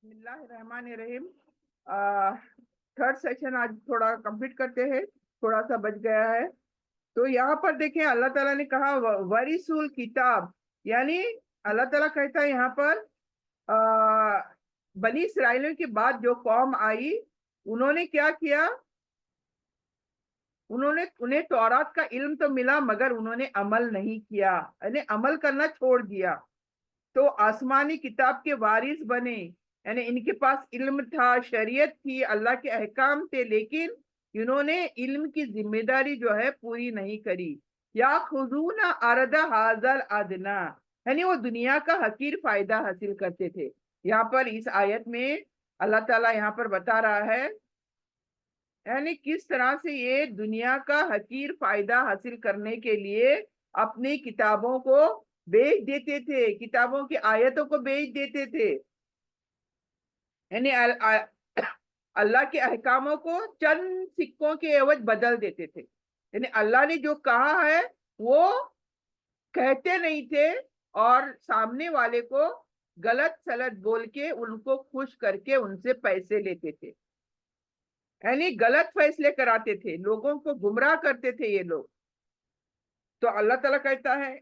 بسم اللہ الرحمن الرحیم۔ تھرڈ سیشن آج تھوڑا کمپلیٹ کرتے ہیں، تھوڑا سا بچ گیا ہے۔ تو یہاں پر دیکھیں اللہ تعالیٰ نے کہا ورثوا کتاب، یعنی اللہ تعالیٰ کہتا ہے یہاں پر بنی اسرائیل کے بعد جو قوم آئی انہوں نے کیا کیا، انہیں تورات کا علم تو ملا مگر انہوں نے عمل نہیں کیا، یعنی عمل کرنا چھوڑ دیا۔ تو آسمانی کتاب کے وارث بنے، یعنی ان کے پاس علم تھا، شریعت تھی، اللہ کے احکام تھے، لیکن انہوں نے علم کی ذمہ داری جو ہے پوری نہیں کری۔ یا خذون عرض ھذا الادنی، یعنی وہ دنیا کا حقیر فائدہ حاصل کرتے تھے۔ یہاں پر اس آیت میں اللہ تعالیٰ یہاں پر بتا رہا ہے یعنی کس طرح سے یہ دنیا کا حقیر فائدہ حاصل کرنے کے لیے اپنی کتابوں کو بیچ دیتے تھے، کتابوں کی آیتوں کو بیچ دیتے تھے، یعنی اللہ کے احکاموں کو چند سکوں کے عوض بدل دیتے تھے۔ یعنی اللہ نے جو کہا ہے وہ کہتے نہیں تھے اور سامنے والے کو غلط سلط بول کے ان کو خوش کر کے ان سے پیسے لیتے تھے، یعنی غلط فیصلے کراتے تھے، لوگوں کو گمراہ کرتے تھے یہ لوگ۔ تو اللہ تعالیٰ کہتا ہے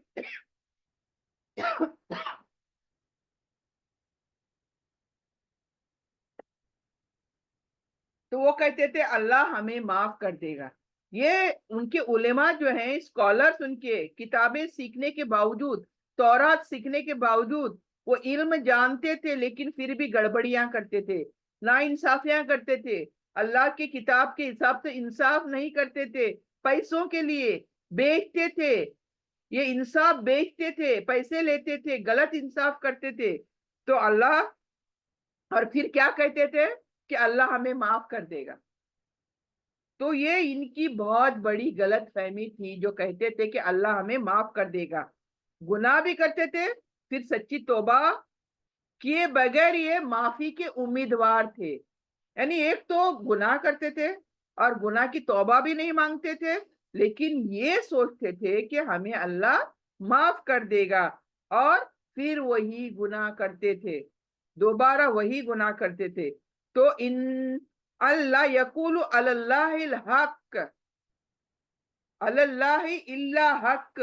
تو وہ کہتے تھے اللہ ہمیں معاف کر دے گا۔ یہ ان کے علماء جو ہیں، اسکالرز، ان کے کتابیں سیکھنے کے باوجود، تورات سیکھنے کے باوجود وہ علم جانتے تھے لیکن پھر بھی گڑبڑیاں کرتے تھے، ناانصافیاں کرتے تھے، اللہ کی کتاب کے حساب سے انصاف نہیں کرتے تھے، پیسوں کے لیے بیچتے تھے، یہ انصاف بیچتے تھے، پیسے لیتے تھے، غلط انصاف کرتے تھے۔ تو اللہ اور پھر کیا کہتے تھے کہ اللہ ہمیں معاف کر دے گا۔ تو یہ ان کی بہت بڑی غلط فہمی تھی، جو کہتے تھے کہ اللہ ہمیں معاف کر دے گا، گناہ بھی کرتے تھے، پھر سچی توبہ کیے بغیر یہ معافی کے امیدوار تھے۔ یعنی ایک تو گناہ کرتے تھے اور گناہ کی توبہ بھی نہیں مانگتے تھے، لیکن یہ سوچتے تھے کہ ہمیں اللہ معاف کر دے گا، اور پھر وہی گناہ کرتے تھے، دوبارہ وہی گناہ کرتے تھے۔ تو ان اللہ یقول علی اللہ الحق علی اللہ الا حق،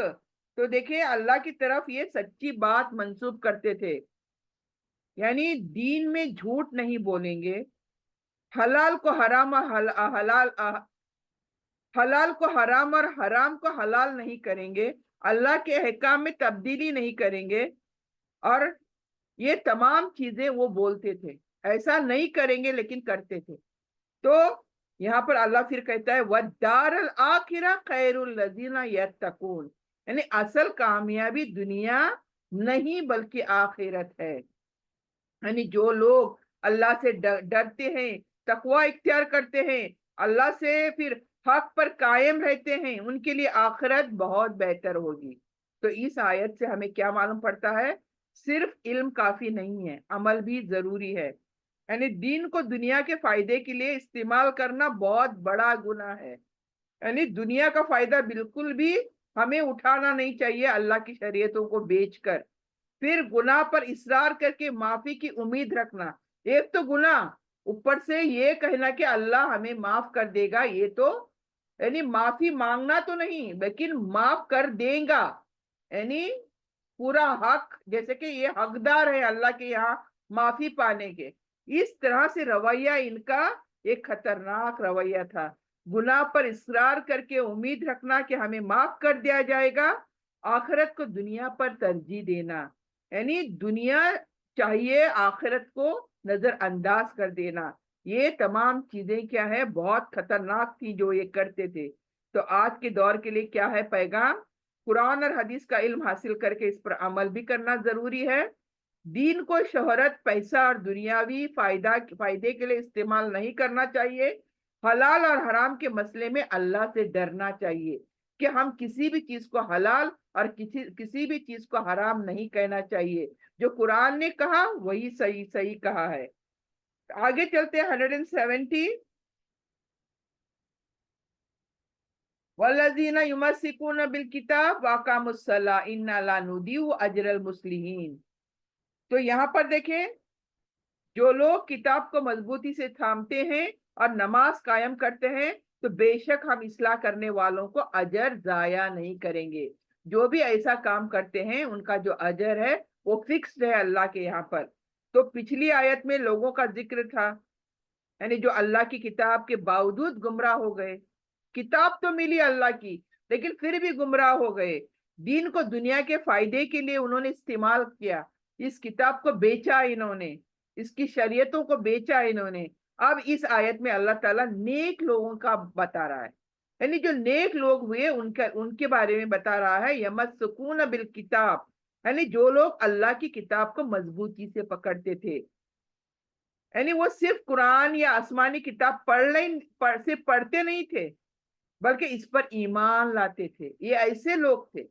تو دیکھیں اللہ کی طرف یہ سچی بات منسوب کرتے تھے، یعنی دین میں جھوٹ نہیں بولیں گے، حلال کو حرام حلال کو حرام اور حرام کو حلال نہیں کریں گے، اللہ کے احکام میں تبدیلی نہیں کریں گے، اور یہ تمام چیزیں وہ بولتے تھے، ایسا نہیں کریں گے لیکن کرتے تھے۔ تو یہاں پر اللہ پھر کہتا ہے وَالدَّارَ الْآخِرَةُ خَيْرُ الَّذِينَ يَتَّقُونَ، یعنی اصل کامیابی دنیا نہیں بلکہ آخرت ہے، یعنی جو لوگ اللہ سے ڈرتے ہیں، تقوی اختیار کرتے ہیں، اللہ سے پھر حق پر قائم رہتے ہیں، ان کے لیے آخرت بہت بہتر ہوگی۔ تو اس آیت سے ہمیں کیا معلوم پڑتا ہے؟ صرف علم کافی نہیں ہے، عمل بھی ضروری ہے، یعنی دین کو دنیا کے فائدے کے لیے استعمال کرنا بہت بڑا گناہ ہے، یعنی دنیا کا فائدہ بالکل بھی ہمیں اٹھانا نہیں چاہیے اللہ کی شریعتوں کو بیچ کر، پھر گناہ پر اصرار کر کے معافی کی امید رکھنا، ایک تو گناہ، اوپر سے یہ کہنا کہ اللہ ہمیں معاف کر دے گا، یہ تو یعنی معافی مانگنا تو نہیں لیکن معاف کر دے گا، یعنی پورا حق، جیسے کہ یہ حقدار ہے اللہ کے یہاں معافی پانے کے۔ اس طرح سے رویہ ان کا ایک خطرناک رویہ تھا، گناہ پر اصرار کر کے امید رکھنا کہ ہمیں معاف کر دیا جائے گا، آخرت کو دنیا پر ترجیح دینا، یعنی دنیا چاہیے، آخرت کو نظر انداز کر دینا۔ یہ تمام چیزیں کیا ہے، بہت خطرناک تھی جو یہ کرتے تھے۔ تو آج کے دور کے لیے کیا ہے پیغام؟ قرآن اور حدیث کا علم حاصل کر کے اس پر عمل بھی کرنا ضروری ہے، دین کو شہرت، پیسہ اور دنیاوی فائدے کے لیے استعمال نہیں کرنا چاہیے، حلال اور حرام کے مسئلے میں اللہ سے ڈرنا چاہیے کہ ہم کسی بھی چیز کو حلال اور کسی بھی چیز کو حرام نہیں کہنا چاہیے، جو قرآن نے کہا وہی صحیح کہا ہے۔ آگے چلتے ہیں 170 والذین یمسکون بالکتاب واقاموا الصلاۃ انا لا نضیع اجر المصلحین۔ تو یہاں پر دیکھیں जो लोग किताब को मजबूती से थामते हैं और नमाज कायम करते हैं, तो बेशक हम इस्लाह करने वालों को अजर जाया नहीं करेंगे। जो भी ऐसा काम करते हैं उनका जो अजर है वो फिक्स्ड है अल्लाह के यहाँ पर। तो पिछली आयत में लोगों का जिक्र था, यानी जो अल्लाह की किताब के बावजूद गुमराह हो गए। किताब तो मिली अल्लाह की, लेकिन फिर भी गुमराह हो गए। दीन को दुनिया के फायदे के लिए उन्होंने इस्तेमाल किया, इस किताब को बेचा इन्होंने, इसकी शरीयतों को बेचा इन्होंने। अब इस आयत में अल्लाह ताला नेक लोगों का बता रहा है, यानी जो नेक लोग हुए उनका उनके बारे में बता रहा है। यमस्सकून बिल किताब, यानी जो लोग अल्लाह की किताब को मजबूती से पकड़ते थे, यानी वो सिर्फ कुरान या आसमानी किताब सिर्फ पढ़ते नहीं थे, बल्कि इस पर ईमान लाते थे। ये ऐसे लोग थे,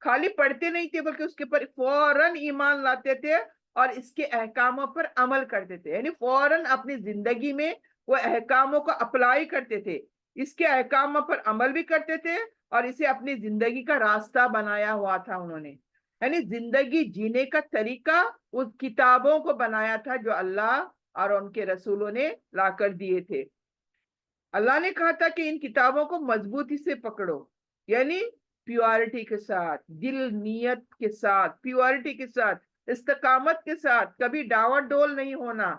खाली पढ़ते नहीं थे बल्कि उसके पर फौरन ईमान लाते थे और इसके अहकामों पर अमल करते थे, यानी फौरन अपनी जिंदगी में वो अहकामों को अप्लाई करते थे, इसके अहकामों पर अमल भी करते थे और इसे अपनी जिंदगी का रास्ता बनाया हुआ था उन्होंने। यानी जिंदगी जीने का तरीका उस किताबों को बनाया था जो अल्लाह और उनके रसूलों ने लाकर दिए थे। अल्लाह ने कहा था कि इन किताबों को मजबूती से पकड़ो, यानी प्योरिटी के साथ, दिल नियत के साथ, प्योरिटी के साथ, इस्तकामत के साथ, कभी डावाडोल नहीं होना,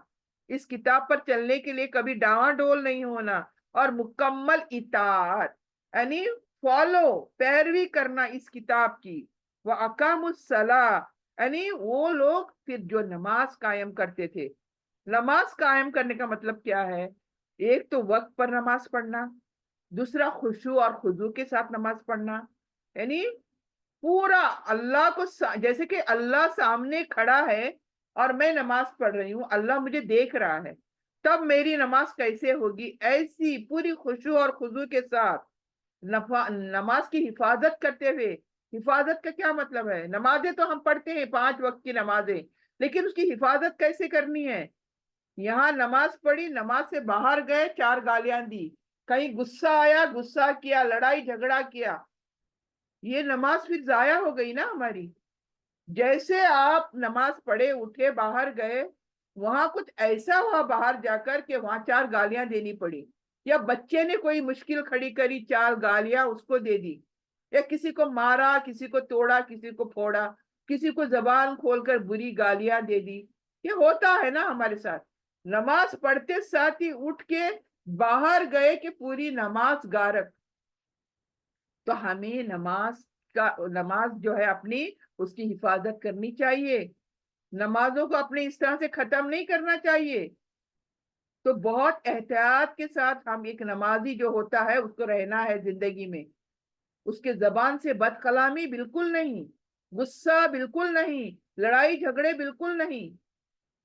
इस किताब पर चलने के लिए कभी डावाडोल नहीं होना, और मुकम्मल इताअत, यानी फॉलो, पैरवी करना इस किताब की। व अकामुस्सला, यानी वो लोग फिर जो नमाज कायम करते थे। नमाज कायम करने का मतलब क्या है? एक तो वक्त पर नमाज पढ़ना, दूसरा खुशू और खुजू के साथ नमाज पढ़ना, यानी पूरा अल्लाह को जैसे कि अल्लाह सामने खड़ा है और मैं नमाज पढ़ रही हूँ, अल्लाह मुझे देख रहा है, तब मेरी नमाज कैसे होगी? ऐसी पूरी खुशू और खुजू के साथ नमाज की हिफाजत करते हुए। हिफाजत का क्या मतलब है? नमाजें तो हम पढ़ते हैं 5 वक्त की नमाजें, लेकिन उसकी हिफाजत कैसे करनी है? यहाँ नमाज पढ़ी, नमाज से बाहर गए, 4 गालियां दी, कहीं गुस्सा आया, गुस्सा किया, लड़ाई झगड़ा किया, ये नमाज फिर जाया हो गई ना हमारी। जैसे आप नमाज पढ़े, उठे, बाहर गए, वहां कुछ ऐसा हुआ बाहर जाकर के वहां 4 गालियां देनी पड़ी, या बच्चे ने कोई मुश्किल खड़ी करी, 4 गालियां उसको दे दी, या किसी को मारा, किसी को तोड़ा, किसी को फोड़ा, किसी को जबान खोलकर बुरी गालियां दे दी। ये होता है ना हमारे साथ। नमाज पढ़ते साथ ही उठ के बाहर गए कि पूरी नमाज गारक। तो हमें नमाज जो है अपनी, उसकी हिफाजत करनी चाहिए। नमाजों को अपने इस तरह से खत्म नहीं करना चाहिए। तो बहुत एहतियात के साथ हम, एक नमाजी जो होता है उसको रहना है जिंदगी में। उसके जबान से बदकलामी बिल्कुल नहीं, गुस्सा बिल्कुल नहीं, लड़ाई झगड़े बिल्कुल नहीं।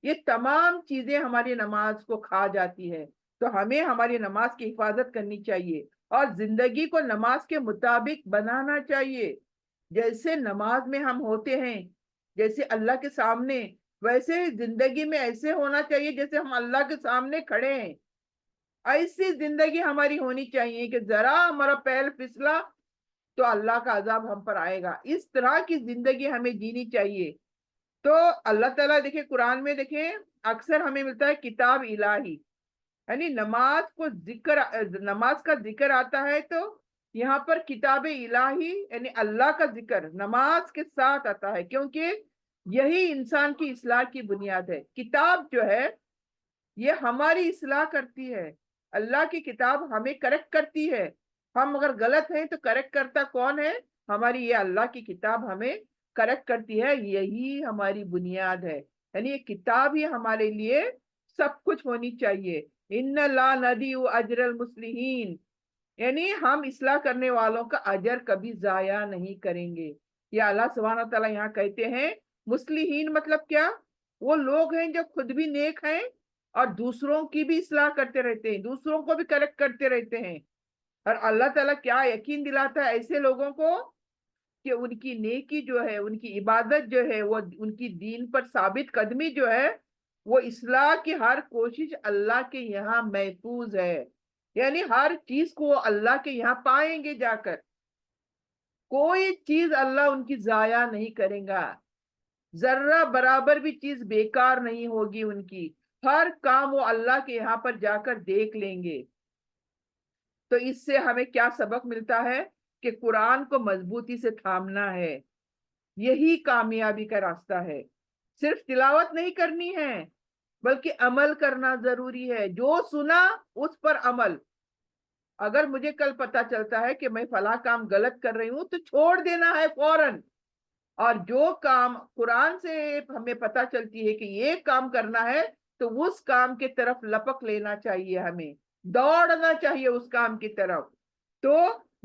ये तमाम चीजें हमारी नमाज को खा जाती है। तो हमें हमारी नमाज की हिफाजत करनी चाहिए और जिंदगी को नमाज के मुताबिक बनाना चाहिए। जैसे नमाज में हम होते हैं, जैसे अल्लाह के सामने, वैसे ही जिंदगी में ऐसे होना चाहिए जैसे हम अल्लाह के सामने खड़े हैं। ऐसी जिंदगी हमारी होनी चाहिए कि जरा हमारा पैर फिसला तो अल्लाह का अजाब हम पर आएगा। इस तरह की जिंदगी हमें जीनी चाहिए। तो अल्लाह ताला देखिए कुरान में, देखिए अक्सर हमें मिलता है किताब इलाही, यानी नमाज का जिक्र आता है तो यहाँ पर किताब इलाही यानी अल्लाह का जिक्र नमाज के साथ आता है, क्योंकि यही इंसान की इस्लाह की बुनियाद है। किताब जो है ये हमारी इस्लाह करती है। अल्लाह की किताब हमें करेक्ट करती है। हम अगर गलत हैं तो करेक्ट करता कौन है? हमारी ये अल्लाह की किताब हमें करेक्ट करती है। यही हमारी बुनियाद है, यानी ये किताब ही हमारे लिए सब कुछ होनी चाहिए। इन्ना ला नदियु अजरल मुस्लिहीन, यानी हम इस्लाह करने वालों का अजर कभी जाया नहीं करेंगे। ये अल्लाह सुब्हानहू तआला यहाँ कहते हैं। मुस्लिहीन मतलब क्या? वो लोग हैं जो खुद भी नेक हैं और दूसरों की भी इस्लाह करते रहते हैं, दूसरों को भी करेक्ट करते रहते हैं। और अल्लाह ताला क्या यकीन दिलाता है ऐसे लोगों को कि उनकी नेकी जो है, उनकी इबादत जो है, वो उनकी दीन पर साबित कदमी जो है, वो इस्लाह की हर कोशिश अल्लाह के यहाँ महफूज है। यानी हर चीज को वो अल्लाह के यहाँ पाएंगे जाकर। कोई चीज अल्लाह उनकी जाया नहीं करेगा, जर्रा बराबर भी चीज बेकार नहीं होगी उनकी। ہر کام وہ اللہ کے یہاں پر جا کر دیکھ لیں گے. تو اس سے ہمیں کیا سبق ملتا ہے کہ قرآن کو مضبوطی سے تھامنا ہے. یہی کامیابی کا راستہ ہے. صرف تلاوت نہیں کرنی ہے بلکہ عمل کرنا ضروری ہے. جو سنا اس پر عمل. اگر مجھے کل پتا چلتا ہے کہ میں فلاں کام غلط کر رہی ہوں تو چھوڑ دینا ہے فوراً. اور جو کام قرآن سے ہمیں پتا چلتی ہے کہ یہ کام کرنا ہے تو اس کام کی طرف لپک لینا چاہیے. ہمیں دوڑنا چاہیے اس کام کی طرف. تو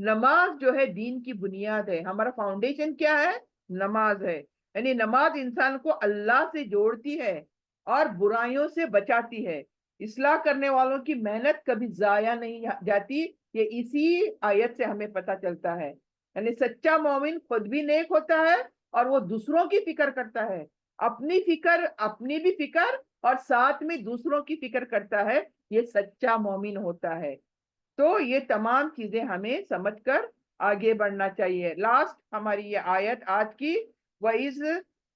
نماز جو ہے دین کی بنیاد ہے. ہمارا فاؤنڈیشن کیا ہے؟ نماز ہے. یعنی نماز انسان کو اللہ سے جوڑتی ہے اور برائیوں سے بچاتی ہے. اصلاح کرنے والوں کی محنت کبھی ضائع نہیں جاتی. یہ اسی آیت سے ہمیں پتا چلتا ہے. یعنی سچا مومن خود بھی نیک ہوتا ہے اور وہ دوسروں کی فکر کرتا ہے. اپنی بھی فکر اور ساتھ میں دوسروں کی فکر کرتا ہے. یہ سچا مومن ہوتا ہے. تو یہ تمام چیزیں ہمیں سمجھ کر آگے بڑھنا چاہیے. لاسٹ ہماری یہ آیت آج کی، وَإِذْ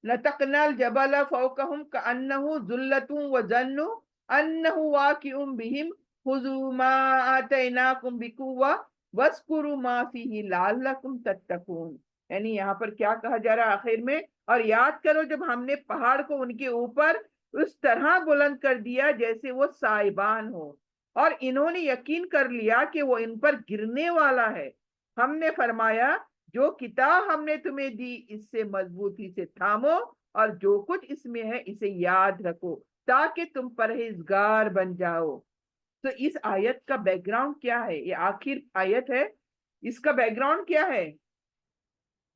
نَتَقْنَا الْجَبَلَ فَوْقَهُمْ كَأَنَّهُ ذُلَّةٌ وَظَنُّوا أَنَّهُ وَاقِعٌ بِهِمْ خُذُوا مَا آتَيْنَاكُمْ بِقُوَّةٍ وَاذْكُرُوا مَا فِيهِ لَعَلَّكُمْ تَتَّقُونَ. یعنی یہاں پر کیا کہا جا رہا ہے آخر میں؟ اور یاد کرو جب ہم نے پہاڑ کو ان کے اوپر اس طرح بلند کر دیا جیسے وہ سائبان ہو، اور انہوں نے یقین کر لیا کہ وہ ان پر گرنے والا ہے. ہم نے فرمایا جو کتاب ہم نے تمہیں دی اس سے مضبوطی سے تھامو اور جو کچھ اس میں ہے اسے یاد رکھو تاکہ تم پرہیزگار بن جاؤ. تو اس آیت کا بیک گراؤنڈ کیا ہے؟ یہ آخر آیت ہے. اس کا بیک گراؤنڈ کیا ہے؟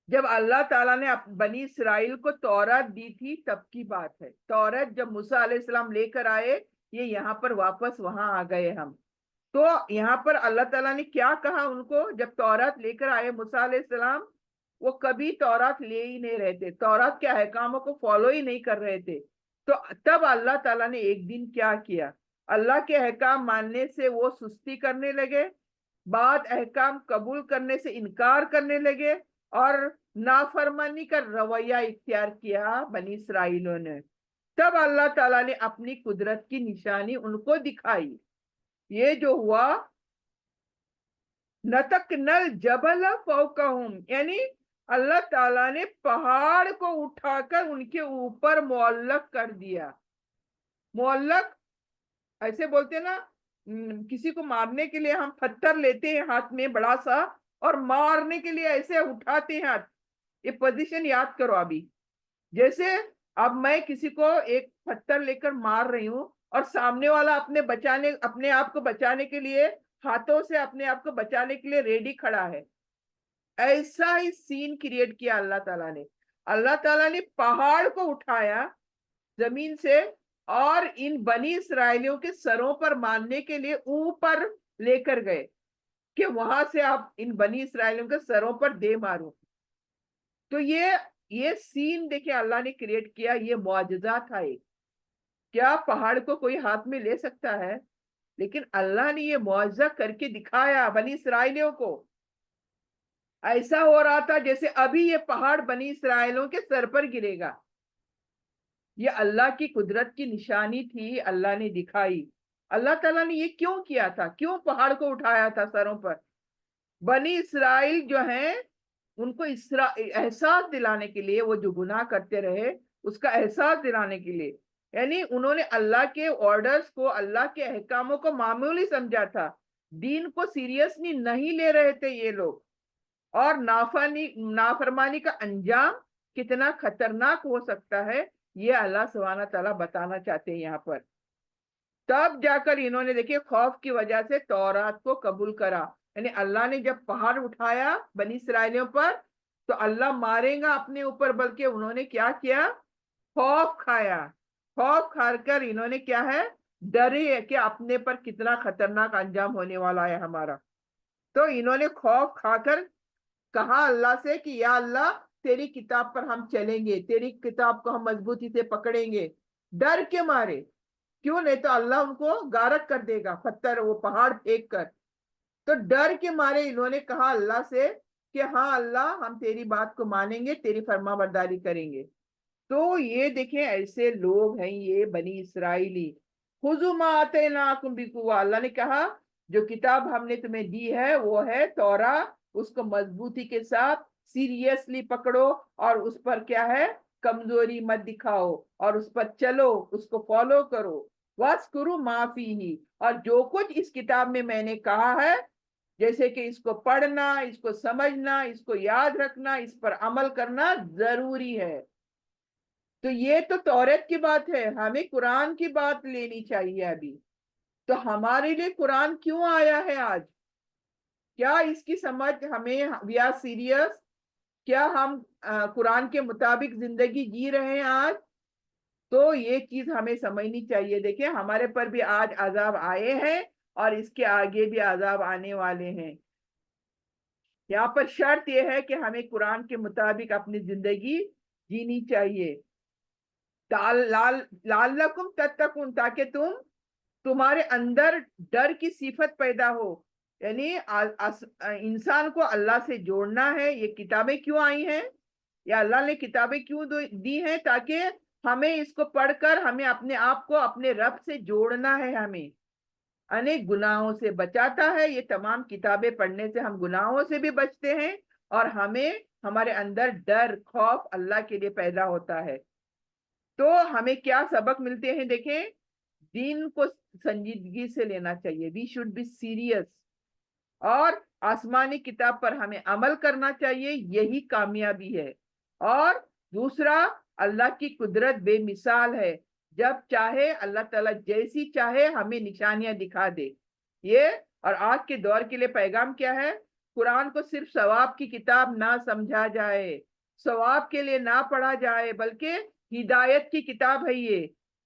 جب اللہ تعالیٰ نے بنی اسرائیل کو تورات دی تھی تب کی بات ہے. تورات جب موسیٰ علیہ السلام لے کر آئے، یہ یہاں پر واپس وہاں آ گئے ہم. تو یہاں پر اللہ تعالیٰ نے کیا کہا ان کو جب تورات لے کر آئے موسیٰ علیہ السلام؟ وہ کبھی تورات لے ہی نہیں رہے تھے. تورات کے احکاموں کو فالو ہی نہیں کر رہے تھے. تو تب اللہ تعالیٰ نے ایک دن کیا کیا؟ اللہ کے احکام ماننے سے وہ سستی کرنے لگے، بعد احکام قبول کرنے سے انکار کرنے لگے اور نافرمانی کا رویہ اختیار کیا بنی اسرائیلوں نے. تب اللہ تعالیٰ نے اپنی قدرت کی نشانی ان کو دکھائی. یہ جو ہوا نَتَقْنَا الْجَبَلَ فَوْقَهُمْ، یعنی اللہ تعالیٰ نے پہاڑ کو اٹھا کر ان کے اوپر معلق کر دیا. معلق ایسے بولتے نا، کسی کو مارنے کے لیے ہم پتھر لیتے ہیں ہاتھ میں بڑا سا اور مارنے کے لیے ایسے اٹھاتے ہیں ہاتھ. یہ پوزیشن یاد کرو. ابھی جیسے اب میں کسی کو ایک پتھر لے کر مار رہی ہوں اور سامنے والا اپنے آپ کو بچانے کے لیے ہاتھوں سے اپنے آپ کو بچانے کے لیے ریڈی کھڑا ہے. ایسا ہی سین کریٹ کیا اللہ تعالیٰ نے. اللہ تعالیٰ نے پہاڑ کو اٹھایا زمین سے اور ان بنی اسرائیلیوں کے سروں پر مارنے کے لیے اوپر لے کر گئے کہ وہاں سے آپ ان بنی اسرائیلیوں کے سروں پر دے مارو. تو یہ سین دیکھیں اللہ نے کریٹ کیا. یہ معجزہ تھا. ایک کیا پہاڑ کو کوئی ہاتھ میں لے سکتا ہے؟ لیکن اللہ نے یہ معجزہ کر کے دکھایا بنی اسرائیلیوں کو. ایسا ہو رہا تھا جیسے ابھی یہ پہاڑ بنی اسرائیلوں کے سر پر گرے گا. یہ اللہ کی قدرت کی نشانی تھی، اللہ نے دکھائی. اللہ تعالیٰ نے یہ کیوں کیا تھا؟ کیوں پہاڑ کو اٹھایا تھا سروں پر؟ بنی اسرائیل جو ہیں ان کو احساس دلانے کے لیے، وہ جو گناہ کرتے رہے اس کا احساس دلانے کے لیے. یعنی انہوں نے اللہ کے آرڈرز کو، اللہ کے احکاموں کو معمولی سمجھا تھا. دین کو سیریسلی نہیں لے رہے تھے یہ لوگ. اور نافرمانی کا انجام کتنا خطرناک ہو سکتا ہے یہ اللہ سبحانہ تعالیٰ بتانا چاہتے ہیں یہاں پر. تب جا کر انہوں نے دیکھیں خوف کی وجہ سے تورات کو قبول کرا. یعنی اللہ نے جب پہاڑ اٹھایا بنی اسرائیلیوں پر تو اللہ مارے گا اپنے اوپر، بلکہ انہوں نے کیا کیا؟ خوف کھایا. خوف کھا کر انہوں نے کیا ہے؟ ڈرے کہ اپنے پر کتنا خطرناک انجام ہونے والا ہے ہمارا. تو انہوں نے خوف کھا کر کہا اللہ سے کہ یا اللہ تیری کتاب پر ہم چلیں گے، تیری کتاب کو ہم مضبوطی سے پکڑیں گے. ڈر کے مارے. کیوں؟ نہیں تو اللہ ان کو غارق کر دے گا، پتھر وہ پہاڑ پھینک کر. تو ڈر کے مارے انہوں نے کہا اللہ سے کہ ہاں اللہ ہم تیری بات کو مانیں گے، تیری فرما برداری کریں گے. تو یہ دیکھیں ایسے لوگ ہیں یہ بنی اسرائیلی. खुजू मा आतैनाकुम बिकुव्वा, अल्लाह ने कहा जो किताब हमने तुम्हें दी है वो है तौरा, उसको मजबूती के साथ सीरियसली पकड़ो और उस पर क्या है, कमजोरी मत दिखाओ और उस पर चलो, उसको फॉलो करो। वस्कुरु माफी ही, और जो कुछ इस किताब में मैंने कहा है, जैसे कि इसको पढ़ना, इसको समझना, इसको याद रखना, इस पर अमल करना जरूरी है। तो ये तो तौरात की बात है, हमें कुरान की बात लेनी चाहिए अभी। तो हमारे लिए कुरान क्यों आया है आज? क्या इसकी समझ हमें, वी आर सीरियस? क्या हम कुरान के मुताबिक जिंदगी जी रहे हैं आज? तो ये चीज हमें समझनी चाहिए। देखिए हमारे पर भी आज अजाब आए हैं और इसके आगे भी अजाब आने वाले हैं। यहाँ पर शर्त यह है कि हमें कुरान के मुताबिक अपनी जिंदगी जीनी चाहिए। लालकुम तत्तकुन, ताकि तुम्हारे अंदर डर की सिफत पैदा हो। यानी इंसान को अल्लाह से जोड़ना है। ये किताबें क्यों आई हैं, या अल्लाह ने किताबें क्यों दी हैं? ताकि हमें इसको पढ़कर हमें अपने आप को अपने रब से जोड़ना है। हमें अनेक गुनाहों से बचाता है। ये तमाम किताबें पढ़ने से हम गुनाहों से भी बचते हैं और हमें, हमारे अंदर डर खौफ अल्लाह के लिए पैदा होता है। तो हमें क्या सबक मिलते हैं? देखें, दीन को संजीदगी से लेना चाहिए, वी शुड बी सीरियस, और आसमानी किताब पर हमें अमल करना चाहिए, यही कामयाबी है। और दूसरा, अल्लाह की कुदरत बेमिसाल है, जब चाहे अल्लाह ताला जैसी चाहे हमें निशानियां दिखा दे। ये, और आज के दौर के लिए पैगाम क्या है? कुरान को सिर्फ सवाब की किताब ना समझा जाए, सवाब के लिए ना पढ़ा जाए, बल्कि हिदायत की किताब है ये।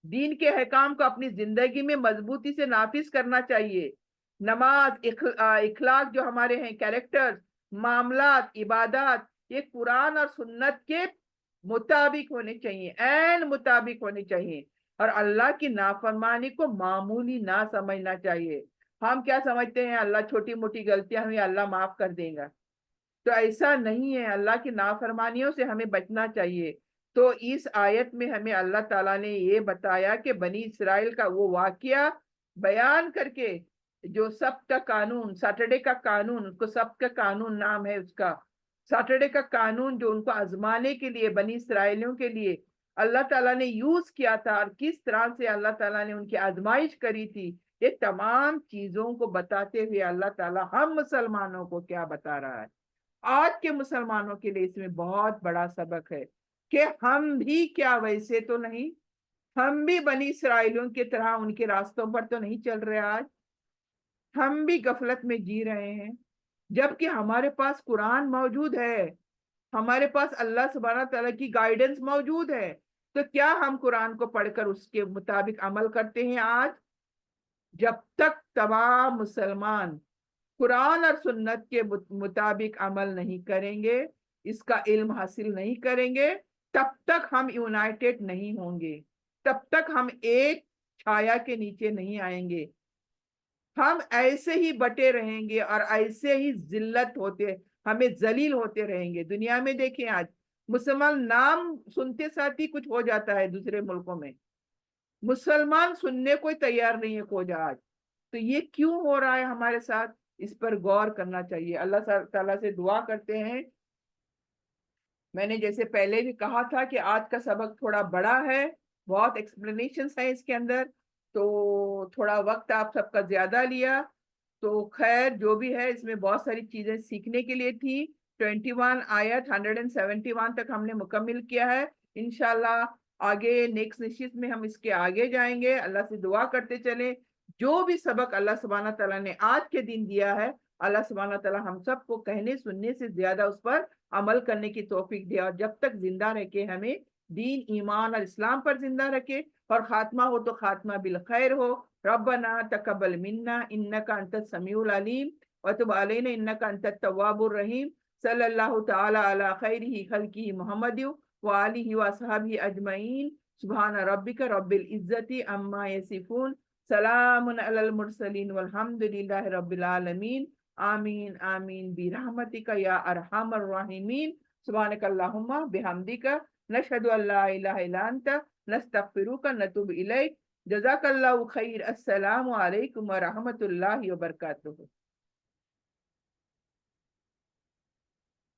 दीन के अहकाम को अपनी जिंदगी में मजबूती से नाफिज करना चाहिए। नमाज, इखलाक जो हमारे हैं, कैरेक्टर्स, मामलात, इबादत, ये कुरान और सुन्नत के मुताबिक होने चाहिए, एन मुताबिक होने चाहिए। और अल्लाह की नाफरमानी को मामूली ना समझना चाहिए। हम क्या समझते हैं, अल्लाह छोटी मोटी गलतियां हुई अल्लाह माफ कर देगा, तो ऐसा नहीं है। अल्लाह की नाफरमानियों से हमें बचना चाहिए। तो इस आयत में हमें अल्लाह ताला ने ये बताया कि बनी इसराइल का वो वाकया बयान करके, जो सब्त का कानून, सैटरडे का कानून, उसको सब्त का कानून नाम है उसका, सैटरडे का कानून जो उनको आजमाने के लिए, बनी इसराइलियों के लिए अल्लाह ताला ने यूज किया था, और किस तरह से अल्लाह ताला ने उनकी आजमाइश करी थी, ये तमाम चीजों को बताते हुए अल्लाह ताला हम मुसलमानों को क्या बता रहा है? आज के मुसलमानों के लिए इसमें बहुत बड़ा सबक है कि हम भी क्या वैसे तो नहीं, हम भी बनी इसराइलियों की तरह उनके रास्तों पर तो नहीं चल रहे। आज हम भी गफलत में जी रहे हैं, जबकि हमारे पास कुरान मौजूद है, हमारे पास अल्लाह सुब्हानहू तआला की गाइडेंस मौजूद है। तो क्या हम कुरान को पढ़कर उसके मुताबिक अमल करते हैं? आज जब तक तमाम मुसलमान कुरान और सुन्नत के मुताबिक अमल नहीं करेंगे, इसका इल्म हासिल नहीं करेंगे, तब तक हम यूनाइटेड नहीं होंगे, तब तक हम एक छाया के नीचे नहीं आएंगे। हम ऐसे ही बटे रहेंगे और ऐसे ही जिल्लत होते, हमें जलील होते रहेंगे। दुनिया में देखें, आज मुसलमान नाम सुनते साथ ही कुछ हो जाता है दूसरे मुल्कों में, मुसलमान सुनने को तैयार नहीं है खोजा आज। तो ये क्यों हो रहा है हमारे साथ? इस पर गौर करना चाहिए। अल्लाह ताला से दुआ करते हैं। मैंने जैसे पहले भी कहा था कि आज का सबक थोड़ा बड़ा है, बहुत एक्सप्लेनेशंस है इसके अंदर, तो थोड़ा वक्त आप सबका ज्यादा लिया। तो खैर जो भी है, इसमें बहुत सारी चीजें सीखने के लिए थी। 21 आयत 171 तक हमने मुकम्मिल किया है। इंशाल्लाह आगे नेक्स्ट निश्चित में हम इसके आगे जाएंगे। अल्लाह से दुआ करते चले, जो भी सबक अल्लाह सुब्हानहू तआला ने आज के दिन दिया है, अल्लाह सुब्हानहू तआला हम सबको कहने सुनने से ज्यादा उस पर अमल करने की तौफीक दिया, और जब तक जिंदा रखे हमें दीन, ईमान और इस्लाम पर जिंदा रखे, और खात्मा हो तो खात्मा बिल खैर हो। रब्बना तकब्बल मिन्ना इन्नका अंतस समीउल अलीम व तुब अलैना इन्नका अंतत तव्वाबुर रहीम। सल्लल्लाहु तआला अला खैरिही खल्किही मुहम्मद व आलिहि व अस्हाबिही अजमईन। सुब्हान रब्बिका रब्बिल इज्जति अम्मा यसिफून, सलामुन अलल मुरसलीन वल्हम्दुलिल्लाहि रब्बिल आलमीन। आमीन आमीन बिरहमतिका या अरहमर राहिमीन। सुब्हानकल्लाहुम्मा बिहम्दिका नशहदु अल्ला इलाहा इल्ला अंता नस्तगफिरुका नतूबु इलैक। جزاک اللہ خیر. السلام علیکم ورحمۃ اللہ وبرکاتہ.